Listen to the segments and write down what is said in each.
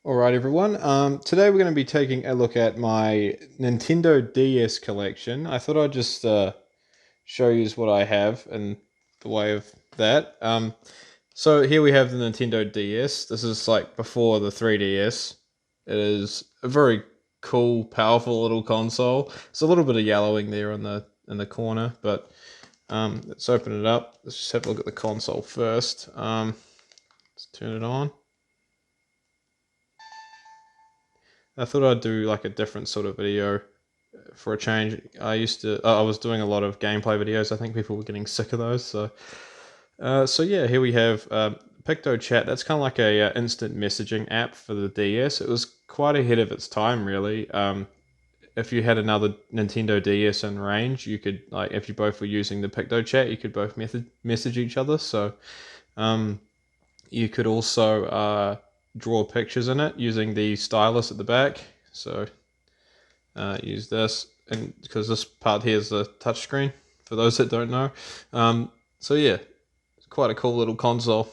Alright everyone, today we're going to be taking a look at my Nintendo DS collection. I thought I'd just show you what I have in the way of that. So here we have the Nintendo DS. This is like before the 3DS. It is a very cool, powerful little console. There's a little bit of yellowing there in the corner, but let's open it up. Let's just have a look at the console first. Let's turn it on. I thought I'd do like a different sort of video for a change. I was doing a lot of gameplay videos. I think people were getting sick of those. So yeah, here we have Picto Chat. That's kind of like a instant messaging app for the DS. It was quite ahead of its time, really. If you had another Nintendo DS in range, you could, like, if you both were using the Picto Chat, you could both message each other. So you could also draw pictures in it using the stylus at the back. So use this, and because this part here is the touchscreen for those that don't know. So yeah, it's quite a cool little console.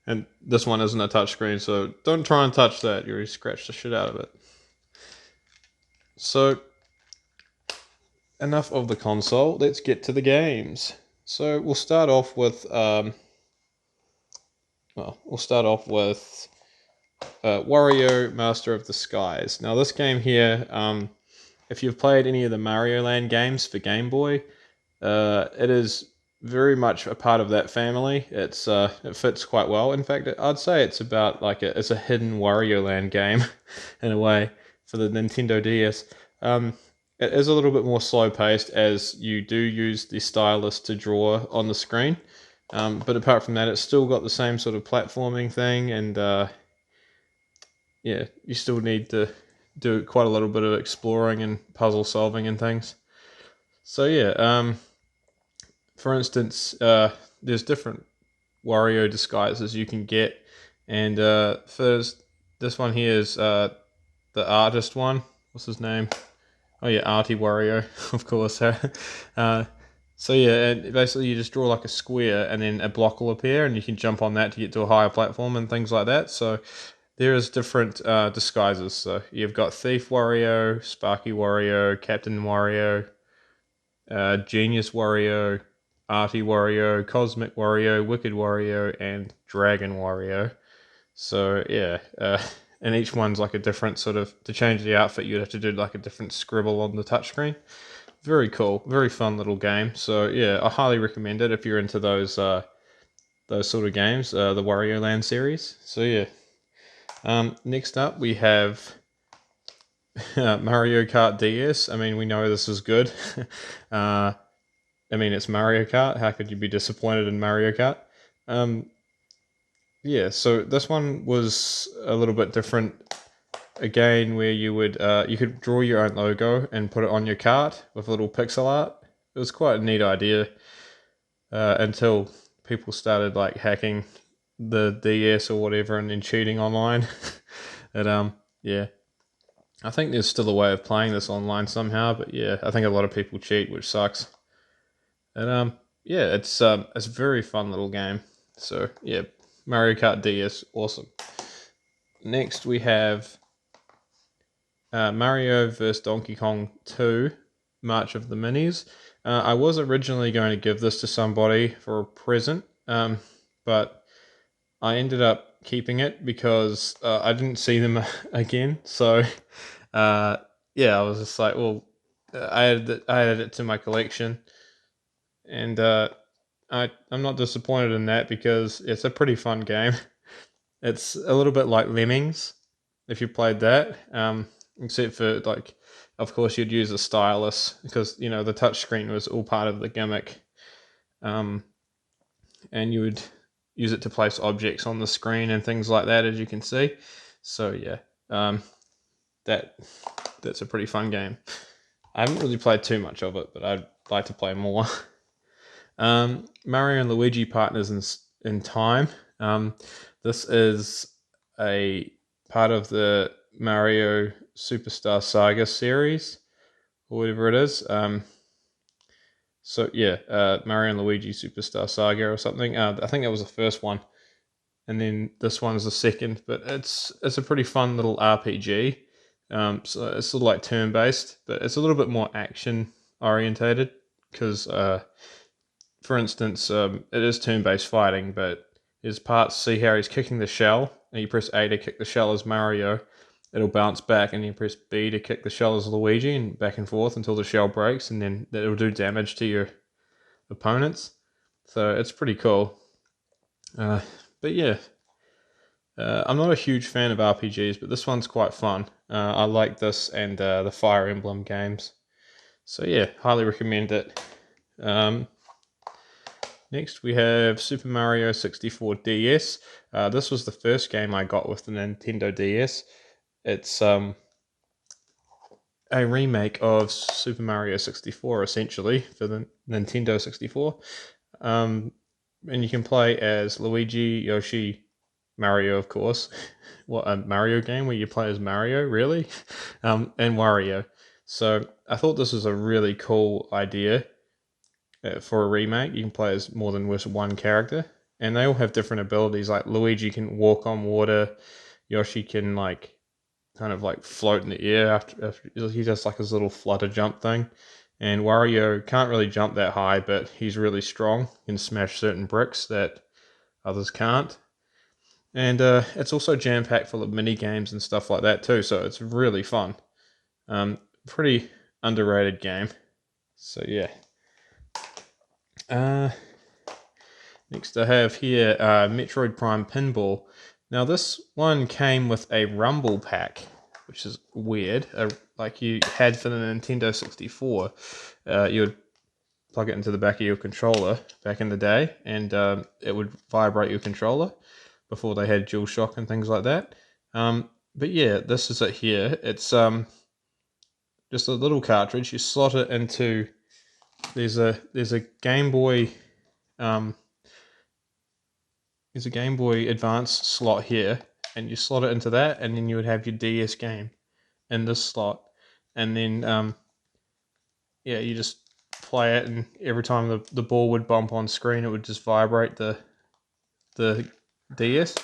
And this one isn't a touchscreen, so don't try and touch that. You already scratched the shit out of it. So enough of the console. Let's get to the games. So we'll start off with Wario Master of the Skies. Now this game here, if you've played any of the Mario Land games for Game Boy, it is very much a part of that family. It fits quite well. In fact, I'd say it's about like it's a hidden Wario Land game in a way for the Nintendo DS. It is a little bit more slow paced as you do use the stylus to draw on the screen. But apart from that, it's still got the same sort of platforming thing, and yeah, you still need to do quite a little bit of exploring and puzzle solving and things. So yeah, for instance, there's different Wario disguises you can get, and first, this one here is the artist one. What's his name? Oh yeah, Arty Wario, of course. So yeah, and basically you just draw like a square, and then a block will appear, and you can jump on that to get to a higher platform and things like that. So there is different disguises. So you've got Thief Wario, Sparky Wario, Captain Wario, Genius Wario, Arty Wario, Cosmic Wario, Wicked Wario, and Dragon Wario. So yeah, and each one's like a different sort of, to change the outfit you'd have to do like a different scribble on the touchscreen. Very cool, very fun little game. So yeah, I highly recommend it if you're into those sort of games, the Wario Land series. So yeah. Next up we have Mario Kart DS. I mean, we know this is good. I mean, it's Mario Kart. How could you be disappointed in Mario Kart? Yeah, so this one was a little bit different. Again, where you could draw your own logo and put it on your cart with a little pixel art. It was quite a neat idea until people started like hacking the DS or whatever and then cheating online. And yeah, I think there's still a way of playing this online somehow, but yeah, I think a lot of people cheat, which sucks. And yeah, it's a very fun little game. So yeah, Mario Kart DS, awesome. Next we have Mario vs Donkey Kong 2, March of the Minis. I was originally going to give this to somebody for a present, but I ended up keeping it because I didn't see them again. So yeah, I was just like, well, I added it to my collection, and I'm not disappointed in that because it's a pretty fun game. It's a little bit like Lemmings, if you played that, except for, like, of course you'd use a stylus because, you know, the touchscreen was all part of the gimmick, and you would use it to place objects on the screen and things like that, as you can see. So yeah, that's a pretty fun game. I haven't really played too much of it, but I'd like to play more. Mario and Luigi Partners in Time. This is a part of the Mario Superstar Saga series, or whatever it is. So yeah, Mario and Luigi Superstar Saga or something. I think that was the first one. and then this one's the second. But it's a pretty fun little RPG. So it's sort of like turn based, but it's a little bit more action orientated because, for instance, it is turn based fighting, but there's parts. See how he's kicking the shell, and you press A to kick the shell as Mario. It'll bounce back, and you press B to kick the shell as Luigi, and back and forth until the shell breaks, and then it'll do damage to your opponents. So it's pretty cool. But yeah, I'm not a huge fan of RPGs, but this one's quite fun. I like this and the Fire Emblem games. So yeah, highly recommend it. Next we have Super Mario 64 DS. This was the first game I got with the Nintendo DS. It's a remake of Super Mario 64 essentially for the Nintendo 64. And you can play as Luigi, Yoshi, Mario, of course. What, a Mario game where you play as Mario, really? And Wario. So I thought this was a really cool idea for a remake. You can play as more than just one character, and they all have different abilities. Like Luigi can walk on water, Yoshi can kind of float in the air after he does like his little flutter jump thing. And Wario can't really jump that high, but he's really strong, can smash certain bricks that others can't. And it's also jam-packed full of mini games and stuff like that too, so it's really fun. Pretty underrated game. So yeah. Next I have here Metroid Prime Pinball. Now this one came with a Rumble pack, which is weird. Like you had for the Nintendo 64. You would plug it into the back of your controller back in the day, and it would vibrate your controller before they had DualShock and things like that. But yeah, this is it here. It's just a little cartridge. You slot it into. There's a Game Boy. There's a Game Boy Advance slot here, and you slot it into that, and then you would have your DS game in this slot, and then yeah, you just play it, and every time the ball would bump on screen, it would just vibrate the DS.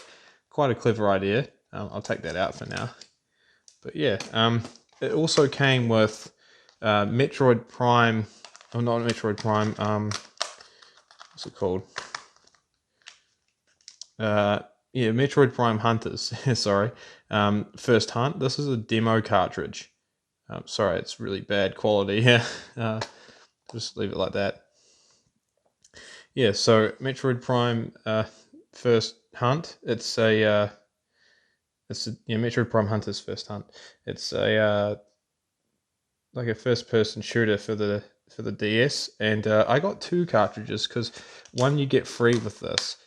Quite a clever idea. I'll take that out for now. But yeah, it also came with Metroid Prime. Oh, not Metroid Prime. What's it called? Yeah, Metroid Prime Hunters. Sorry. First Hunt. This is a demo cartridge. Sorry, it's really bad quality here. Just leave it like that. Yeah, so Metroid Prime First Hunt. It's a Metroid Prime Hunters First Hunt. It's a like a first-person shooter for the DS, and I got 2 cartridges because one you get free with this,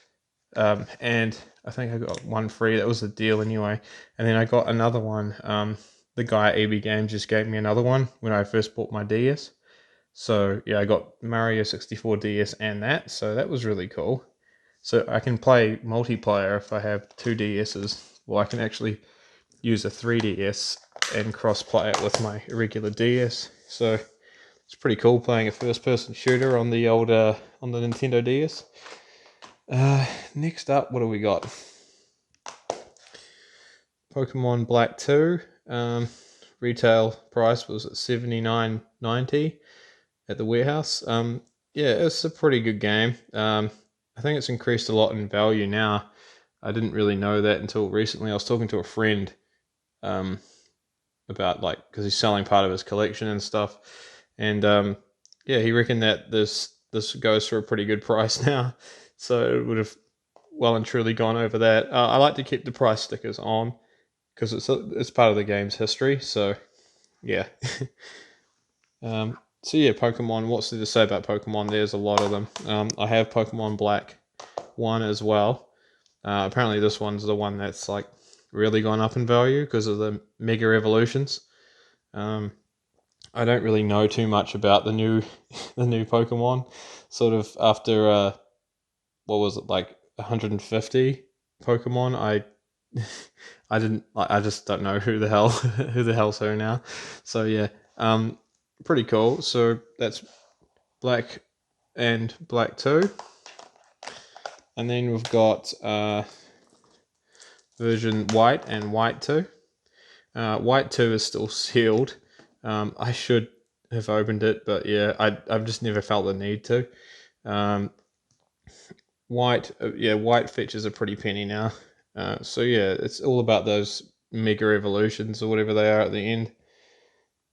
and I think I got one free. That was a deal anyway, and then I got another one. The guy at EB Games just gave me another one when I first bought my DS. So yeah, I got Mario 64 DS and that, so that was really cool. So I can play multiplayer if I have 2 DSs, or I can actually use a 3DS and cross-play it with my regular DS. So it's pretty cool playing a first-person shooter on the old on the Nintendo DS. Next up, what do we got? Pokemon Black 2. Retail price was at $79.90 at the warehouse. Yeah, it's a pretty good game. I think it's increased a lot in value now. I didn't really know that until recently. I was talking to a friend about because he's selling part of his collection and stuff, and yeah, he reckoned that this goes for a pretty good price now. So it would have well and truly gone over that. I like to keep the price stickers on because it's part of the game's history. So yeah. So yeah, Pokemon. What's there to say about Pokemon? There's a lot of them. I have Pokemon Black 1 as well. Apparently this one's the one that's really gone up in value because of the Mega Evolutions. I don't really know too much about the new Pokemon. Sort of after what was it, 150 Pokemon? I didn't. I just don't know who the hell's who now. So yeah, pretty cool. So that's Black and Black 2. And then we've got version white and white 2. White 2 is still sealed. I should have opened it, but yeah, I've just never felt the need to. White, white fetches a pretty penny now. So yeah, it's all about those mega evolutions or whatever they are at the end.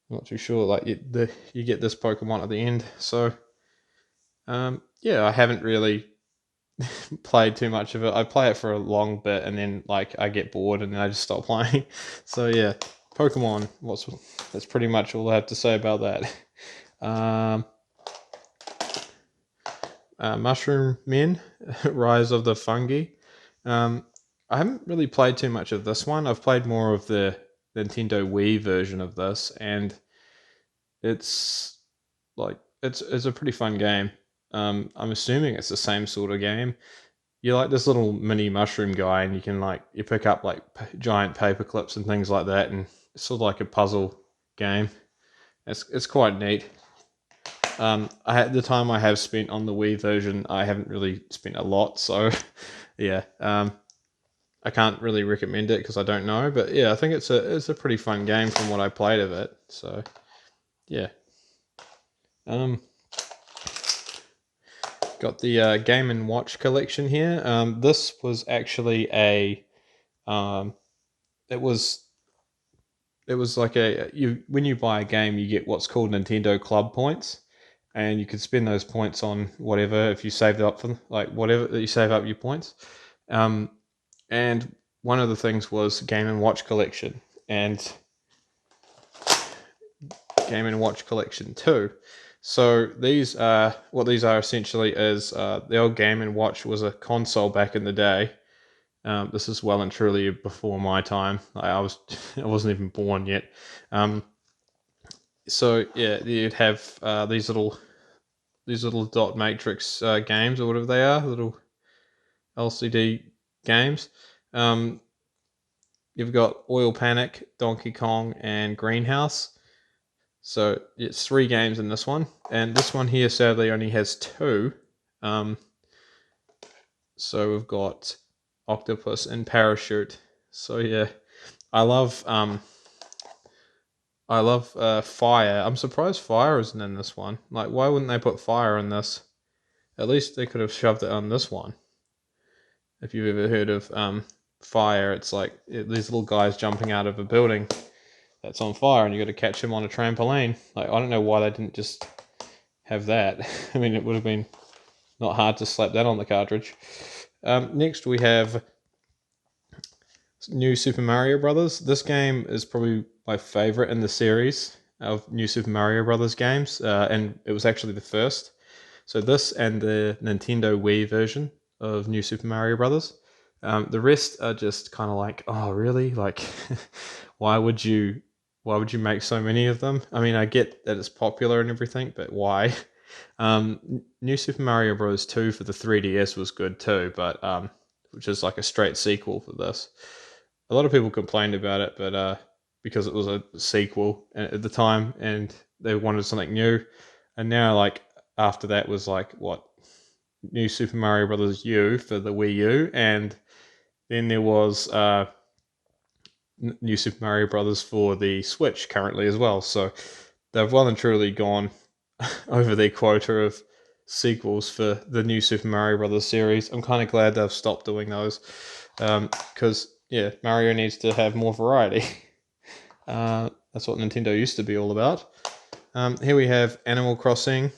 I'm not too sure. Like you get this Pokemon at the end. So yeah, I haven't really played too much of it. I play it for a long bit and then like I get bored and then I just stop playing. So yeah, Pokemon. That's pretty much all I have to say about that. Mushroom Men, Rise of the Fungi. I haven't really played too much of this one. I've played more of the Nintendo Wii version of this, and it's it's a pretty fun game. I'm assuming it's the same sort of game. You're like this little mini mushroom guy, and you can you pick up like giant paper clips and things like that, and it's sort of like a puzzle game. It's quite neat. The time I have spent on the Wii version, I haven't really spent a lot, so yeah, I can't really recommend it because I don't know. But yeah, I think it's a pretty fun game from what I played of it. So yeah, got the Game and Watch collection here. This was actually it was like when you buy a game, you get what's called Nintendo Club points, and you could spend those points on whatever if you saved up for whatever that you save up your points. And one of the things was Game and Watch collection and Game and Watch collection 2. So these are essentially is the old Game and Watch was a console back in the day. This is well and truly before my time. I wasn't even born yet. So yeah, you'd have these little dot matrix games or whatever they are, little LCD games. You've got Oil Panic, Donkey Kong, and Greenhouse. So it's 3 games in this one, and this one here sadly only has 2. So we've got Octopus and Parachute. So yeah, I love Fire. I'm surprised Fire isn't in this one. Like, why wouldn't they put Fire in this? At least they could have shoved it on this one. If you've ever heard of Fire, it's like these little guys jumping out of a building that's on fire, and you got to catch him on a trampoline. Like, I don't know why they didn't just have that. I mean, it would have been not hard to slap that on the cartridge. Next, we have New Super Mario Brothers. This game is probably my favorite in the series of New Super Mario Brothers games, and it was actually the first. So this and the Nintendo Wii version of New Super Mario Brothers. The rest are just kind of like, oh, really? Like, why would you make so many of them? I mean, I get that it's popular and everything, but why? New Super Mario Bros. 2 for the 3DS was good too, but which is like a straight sequel for this. A lot of people complained about it, but because it was a sequel at the time and they wanted something new, and now like after that was like what New Super Mario Bros. U for the Wii U, and then there was New Super Mario Brothers for the Switch currently as well. So they've well and truly gone over their quota of sequels for the New Super Mario Brothers series. I'm kind of glad they've stopped doing those because yeah, Mario needs to have more variety. That's what Nintendo used to be all about. Here we have Animal Crossing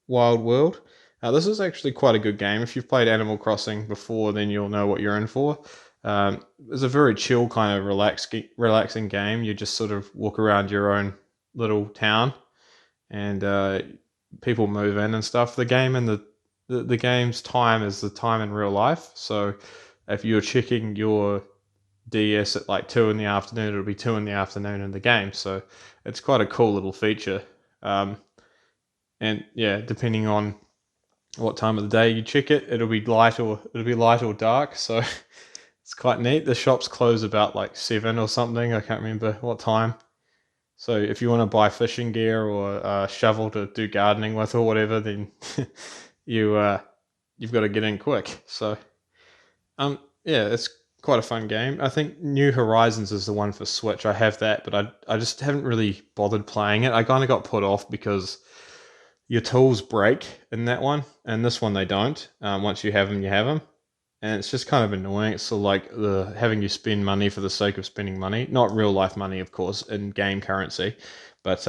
Wild World. This is actually quite a good game. If you've played Animal Crossing before, then you'll know what you're in for. It's a very chill kind of relaxing game. You just sort of walk around your own little town, and people move in and stuff. The game and the game's time is the time in real life. So if you're checking your DS at like 2 in the afternoon, it'll be 2 in the afternoon in the game. So it's quite a cool little feature. And yeah, depending on what time of the day you check it, it'll be light or dark. So it's quite neat. The shops close about like 7 or something. I can't remember what time. So if you want to buy fishing gear or a shovel to do gardening with or whatever, then you've got to get in quick. So yeah, it's quite a fun game. I think New Horizons is the one for Switch. I have that, but I just haven't really bothered playing it. I kind of got put off because your tools break in that one, and this one they don't. Once you have them, you have them, and it's just kind of annoying. It's sort of like the having you spend money for the sake of spending money, not real life money, of course, in game currency, but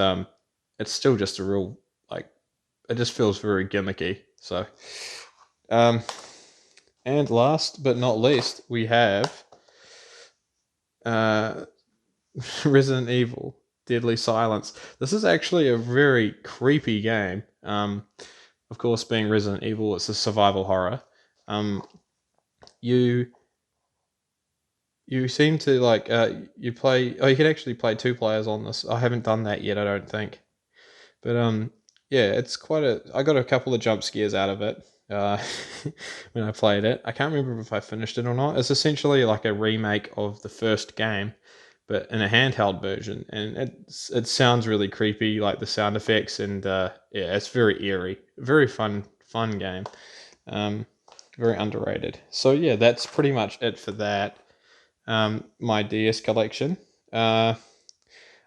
it's still just a real like it just feels very gimmicky. So, um, and last but not least, we have uh, Resident Evil Deadly Silence. This is actually a very creepy game. Of course, being Resident Evil, it's a survival horror. Um, you you seem to like you play. Oh, you can actually play two players on this. I haven't done that yet. I don't think. But yeah, it's quite a. I got a couple of jump scares out of it when I played it. I can't remember if I finished it or not. It's essentially like a remake of the first game, but in a handheld version, and it sounds really creepy, like the sound effects, and yeah, it's very eerie, very fun game, um, very underrated. So yeah, that's pretty much it for that. My DS collection.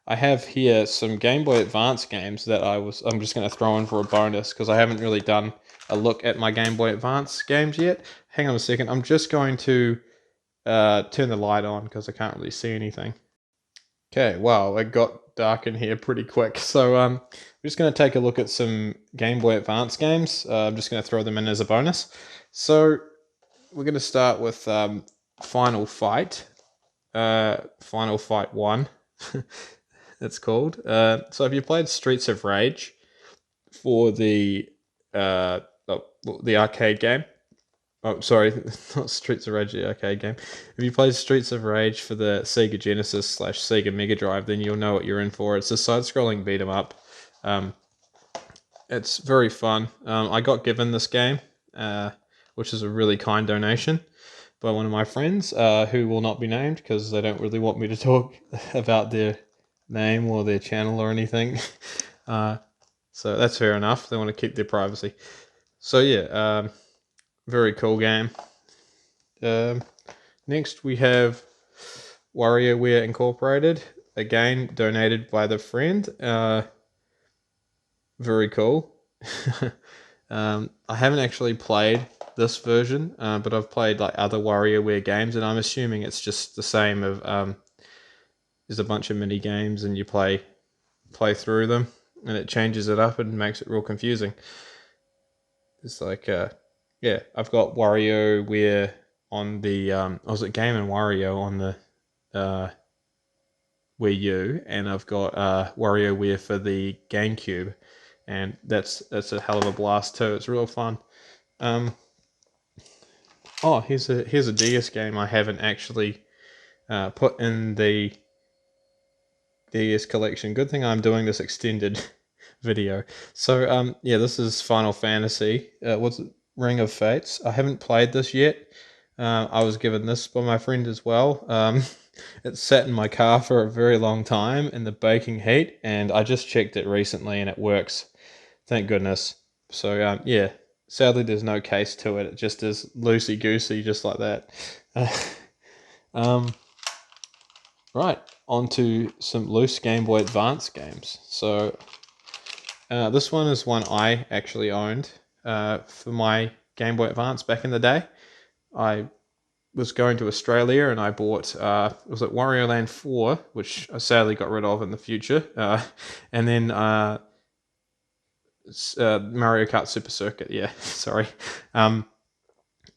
I have here some Game Boy Advance games that I'm just going to throw in for a bonus because I haven't really done a look at my Game Boy Advance games yet. Hang on a second. I'm just going to turn the light on because I can't really see anything. Okay, wow, it got dark in here pretty quick. So we're just going to take a look at some Game Boy Advance games. I'm just going to throw them in as a bonus. So we're going to start with Final Fight. Final Fight 1. It's called. So have you played Streets of Rage for uh, the arcade game? Oh, sorry, not Streets of Rage, the arcade game. If you played Streets of Rage for the Sega Genesis / Sega Mega Drive, then you'll know what you're in for. It's a side-scrolling beat 'em up. Um, it's very fun. I got given this game, which is a really kind donation by one of my friends, who will not be named because they don't really want me to talk about their name or their channel or anything. So that's fair enough. They want to keep their privacy. So yeah, very cool game. Next we have WarriorWare Incorporated. Again, donated by the friend. Very cool. I haven't actually played this version, but I've played like other WarriorWare games, and I'm assuming it's just the same. There's a bunch of mini games, and you play through them, and it changes it up and makes it real confusing. It's like, yeah, I've got WarioWare on the, I was at Game and Wario on the Wii U, and I've got WarioWare for the GameCube, and that's a hell of a blast too. It's real fun. Oh, here's a DS game I haven't actually put in the DS collection. Good thing I'm doing this extended video. So yeah, this is Final Fantasy. What's it? Ring of Fates. I haven't played this yet. I was given this by my friend as well. It sat in my car for a very long time in the baking heat, and I just checked it recently, and it works. Thank goodness. So yeah, sadly there's no case to it. It just is loosey goosey, just like that. Um, right, on to some loose Game Boy Advance games. So this one is one I actually owned for my Game Boy Advance back in the day. I was going to Australia and I bought, it was at Wario Land 4, which I sadly got rid of in the future, and then Mario Kart Super Circuit, yeah, sorry.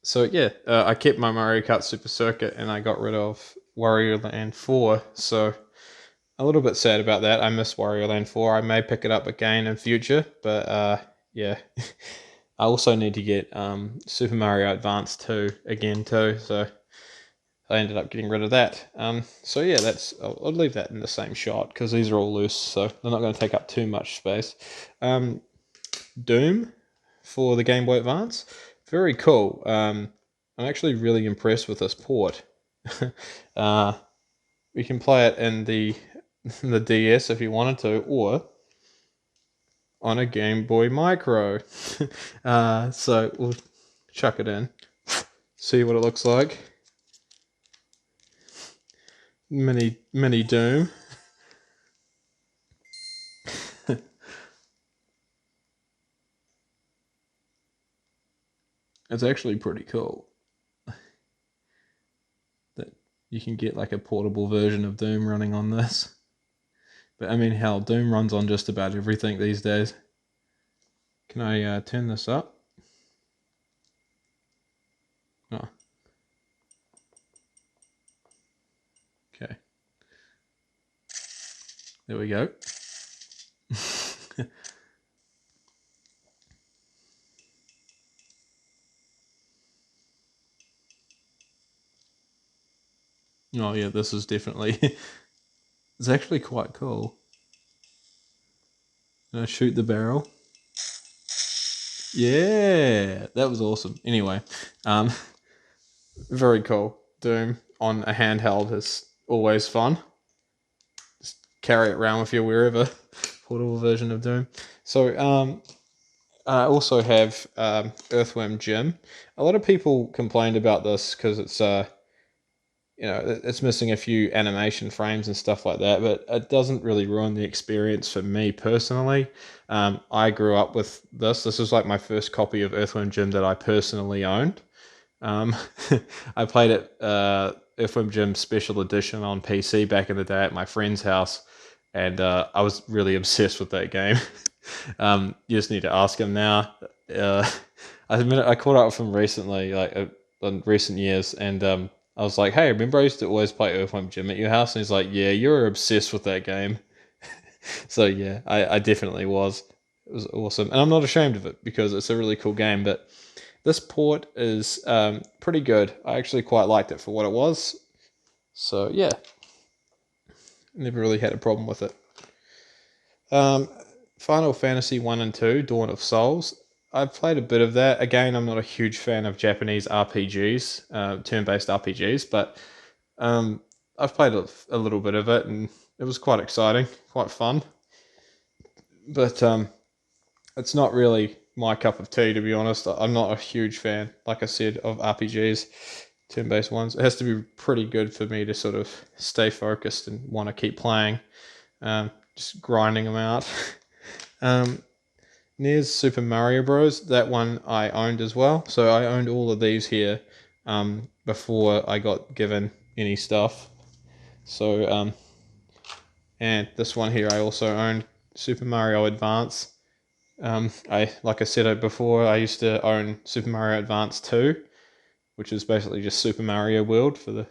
So yeah, I kept my Mario Kart Super Circuit and I got rid of Wario Land 4, so a little bit sad about that. I miss Wario Land 4. I may pick it up again in future, but yeah. I also need to get Super Mario Advance 2 again too, so I ended up getting rid of that. So yeah, I'll leave that in the same shot because these are all loose, so they're not going to take up too much space. Doom for the Game Boy Advance, very cool. I'm actually really impressed with this port. We can play it in the DS if you wanted to, or on a Game Boy Micro. So we'll chuck it in, see what it looks like. mini Doom. It's actually pretty cool that you can get like a portable version of Doom running on this. But I mean, hell, Doom runs on just about everything these days. Can I turn this up? Oh. Okay. There we go. Oh yeah, this is definitely... It's actually quite cool. Shoot the barrel. Yeah, that was awesome. Anyway, very cool. Doom on a handheld is always fun. Just carry it around with you wherever. Portable version of Doom. So I also have Earthworm Jim. A lot of people complained about this because it's it's missing a few animation frames and stuff like that, but it doesn't really ruin the experience for me personally. I grew up with this. This was like my first copy of Earthworm Jim that I personally owned. I played it Earthworm Jim Special Edition on PC back in the day at my friend's house, and I was really obsessed with that game. You just need to ask him now. I caught up with him recently, like in recent years, and I was like, "Hey, remember I used to always play Earthworm Jim at your house?" And he's like, "Yeah, you were obsessed with that game." So yeah, I definitely was. It was awesome, and I'm not ashamed of it because it's a really cool game. But this port is pretty good. I actually quite liked it for what it was. So yeah, never really had a problem with it. Um, Final Fantasy 1 and 2, Dawn of Souls. I've played a bit of that. Again, I'm not a huge fan of Japanese RPGs, turn-based RPGs, but I've played a little bit of it, and it was quite exciting, quite fun. But it's not really my cup of tea, to be honest. I'm not a huge fan, like I said, of RPGs, turn-based ones. It has to be pretty good for me to sort of stay focused and want to keep playing, just grinding them out. Near's Super Mario Bros. That one I owned as well. So I owned all of these here before I got given any stuff. So, and this one here I also owned, Super Mario Advance. Like I said before, I used to own Super Mario Advance 2, which is basically just Super Mario World for the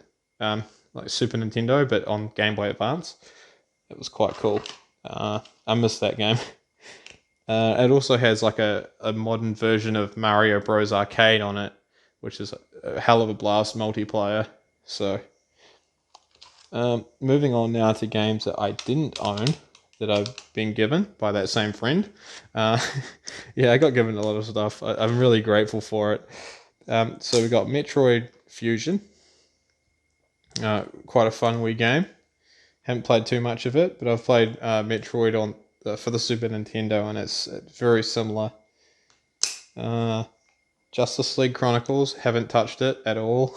like Super Nintendo, but on Game Boy Advance. It was quite cool. I missed that game. It also has like a modern version of Mario Bros. Arcade on it, which is a hell of a blast multiplayer. So, moving on now to games that I didn't own that I've been given by that same friend. Yeah, I got given a lot of stuff. I'm really grateful for it. So we got Metroid Fusion. Quite a fun Wii game. Haven't played too much of it, but I've played Metroid on for the Super Nintendo, and it's very similar. Justice League Chronicles, haven't touched it at all.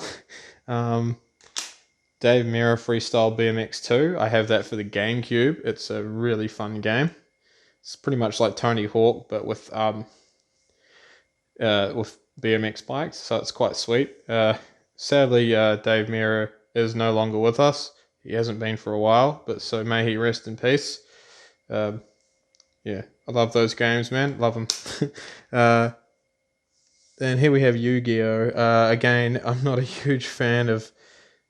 Dave Mirra Freestyle BMX 2, I have that for the GameCube. It's a really fun game. It's pretty much like Tony Hawk, but with BMX bikes, so it's quite sweet. Sadly, Dave Mirra is no longer with us. He hasn't been for a while, but so may he rest in peace. Yeah, I love those games, man. Love them. Then here we have Yu-Gi-Oh! Again, I'm not a huge fan of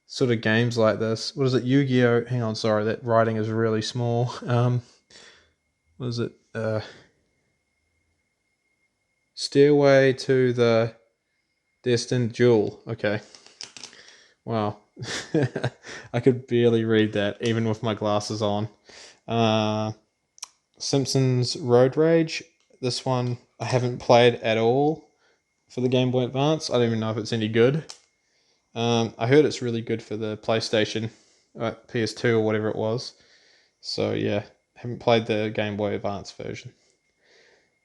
sort of games like this. What is it? Yu-Gi-Oh! Hang on, sorry, that writing is really small. What is it? Stairway to the Destined Duel. Okay. Wow. I could barely read that, even with my glasses on. Simpsons Road Rage. This one I haven't played at all for the Game Boy Advance. I don't even know if it's any good. I heard it's really good for the PlayStation, PS2 or whatever it was. So yeah, haven't played the Game Boy Advance version.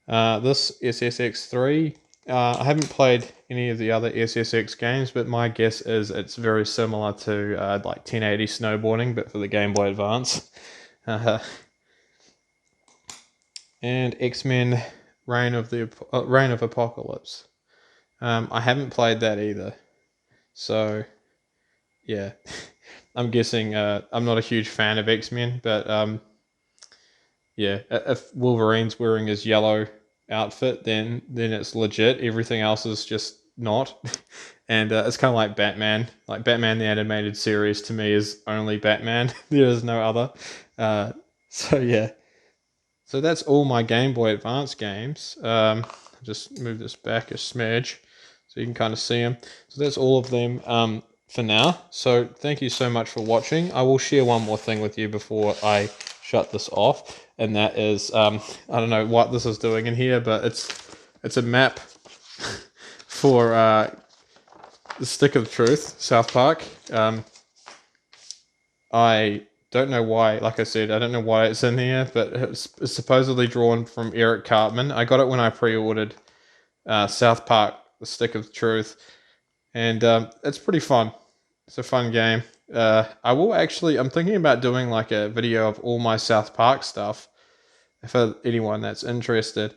This SSX3, I haven't played any of the other SSX games, but my guess is it's very similar to like 1080 snowboarding, but for the Game Boy Advance. And X-Men Reign of Apocalypse. I haven't played that either, so yeah. I'm guessing I'm not a huge fan of X-Men, but yeah, if Wolverine's wearing his yellow outfit, then it's legit. Everything else is just not. And it's kind of like Batman. Like Batman the animated series to me is only Batman. There is no other. So yeah. So that's all my Game Boy Advance games. Just move this back a smidge so you can kind of see them. So that's all of them for now. So thank you so much for watching. I will share one more thing with you before I shut this off, and that is I don't know what this is doing in here, but it's a map for the Stick of Truth, South Park. I don't know why, like I said, I don't know why it's in here, but it's supposedly drawn from Eric Cartman. I got it when I pre-ordered South Park, The Stick of Truth, and it's pretty fun. It's a fun game. I'm thinking about doing like a video of all my South Park stuff, for anyone that's interested.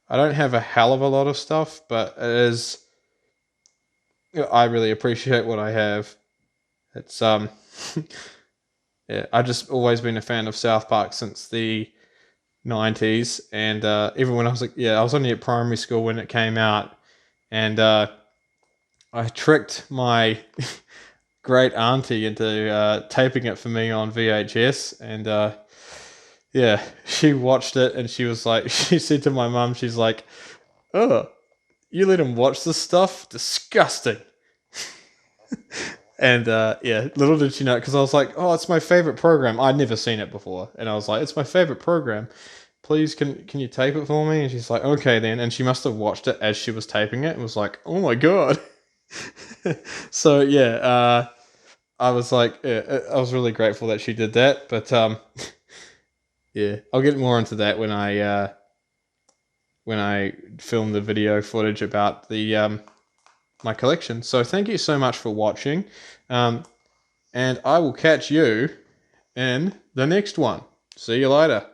I don't have a hell of a lot of stuff, but it is, I really appreciate what I have. It's yeah, I've just always been a fan of South Park since the 90s, and even when I was I was only at primary school when it came out, and I tricked my great auntie into taping it for me on VHS, and yeah, she watched it, and she was like, she said to my mum, she's like, "Oh, you let him watch this stuff? Disgusting." And yeah, little did she know, because I was like, "Oh, it's my favorite program." I'd never seen it before, and I was like, "It's my favorite program. Please, can you tape it for me?" And she's like, "Okay then." And she must have watched it as she was taping it and was like, "Oh my god." So yeah, I was like, yeah, I was really grateful that she did that. But yeah, I'll get more into that when I film the video footage about the my collection. So thank you so much for watching. And I will catch you in the next one. See you later.